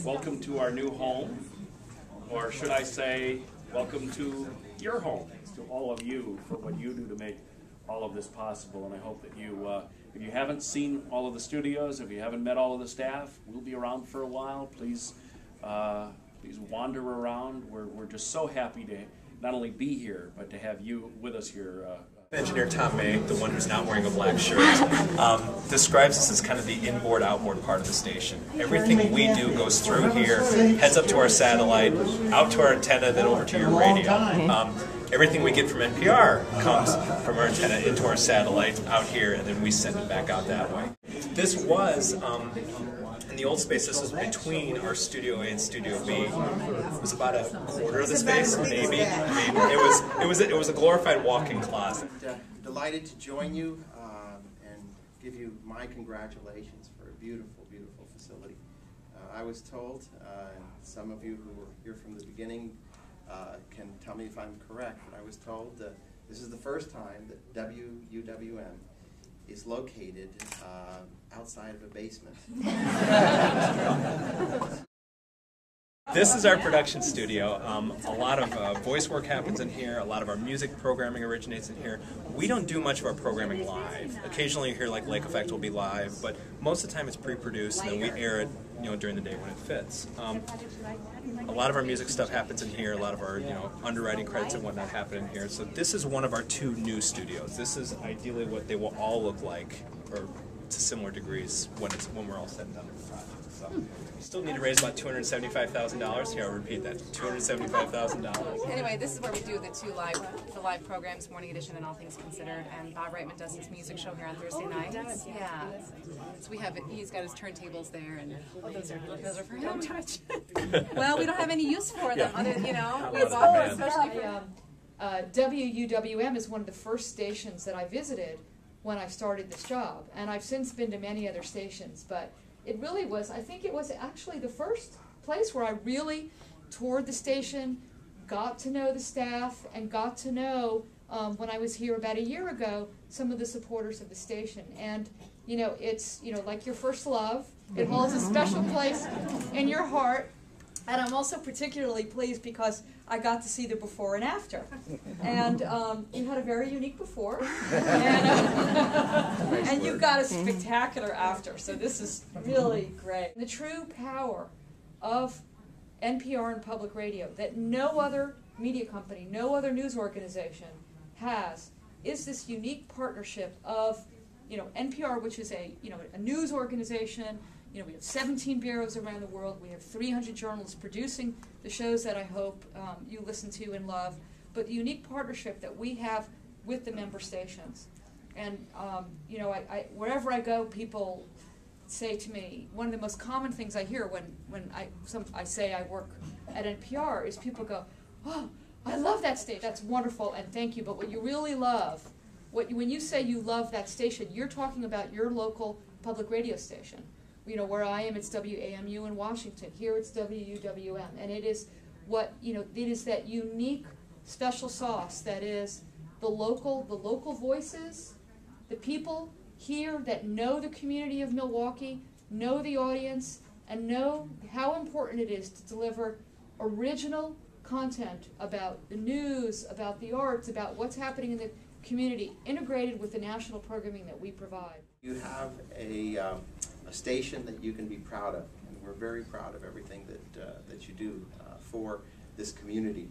welcome to our new home, or should I say, welcome to your home, to all of you for what you do to make all of this possible. And I hope that you, if you haven't seen all of the studios, if you haven't met all of the staff, we'll be around for a while. Please, please wander around. We're just so happy to not only be here, but to have you with us here. Engineer Tom May, the one who's not wearing a black shirt, describes this as kind of the inboard, outboard part of the station. Everything we do goes through here, heads up to our satellite, out to our antenna, then over to your radio. Everything we get from NPR comes from our antenna into our satellite out here, and then we send it back out that way. This was, in the old space, this was between our Studio A and Studio B. It was about a quarter of the space, maybe. I mean, it was a glorified walk-in closet. Delighted to join you and give you my congratulations for a beautiful, beautiful facility. I was told, and some of you who were here from the beginning can tell me if I'm correct, but I was told that this is the first time that WUWM is located outside of a basement. This is our production studio. A lot of voice work happens in here. A lot of our music programming originates in here. We don't do much of our programming live. Occasionally you hear like Lake Effect will be live, but most of the time it's pre-produced and then we air it, during the day when it fits. A lot of our music stuff happens in here. A lot of our, underwriting credits and whatnot happen in here. So this is one of our two new studios. This is ideally what they will all look like, or to similar degrees when we're all said and done with the project. So we still need to raise about $275,000. Here, I'll repeat that: $275,000. Anyway, this is where we do the live programs, Morning Edition and All Things Considered, and Bob Reitman does his music show here on Thursday night. Yeah. So he's got his turntables there, and those are for him. Don't touch. Well, we don't have any use for them, other we bought them especially WUWM is one of the first stations that I visited when I started this job, and I've since been to many other stations, but it really was, I think it was actually the first place where I really toured the station, got to know the staff, and got to know, when I was here about a year ago, some of the supporters of the station. And, it's, like your first love. It holds a special place in your heart. And I'm also particularly pleased because I got to see the before and after. And you had a very unique before, and you've got a spectacular after. So this is really great. The true power of NPR and public radio that no other media company, no other news organization has is this unique partnership of NPR, which is a news organization. We have 17 bureaus around the world. We have 300 journalists producing the shows that I hope you listen to and love. But the unique partnership that we have with the member stations. And, wherever I go, people say to me, one of the most common things I hear when I say I work at NPR is people go, "Oh, I love that station. That's wonderful, and thank you. But what you really love, when you say you love that station, you're talking about your local public radio station. Where I am, it's WAMU in Washington. Here it's WUWM. And it is it is that unique special sauce that is the local voices, the people here that know the community of Milwaukee, know the audience, and know how important it is to deliver original content about the news, about the arts, about what's happening in the community, integrated with the national programming that we provide. You have a station that you can be proud of, and we're very proud of everything that you do for this community.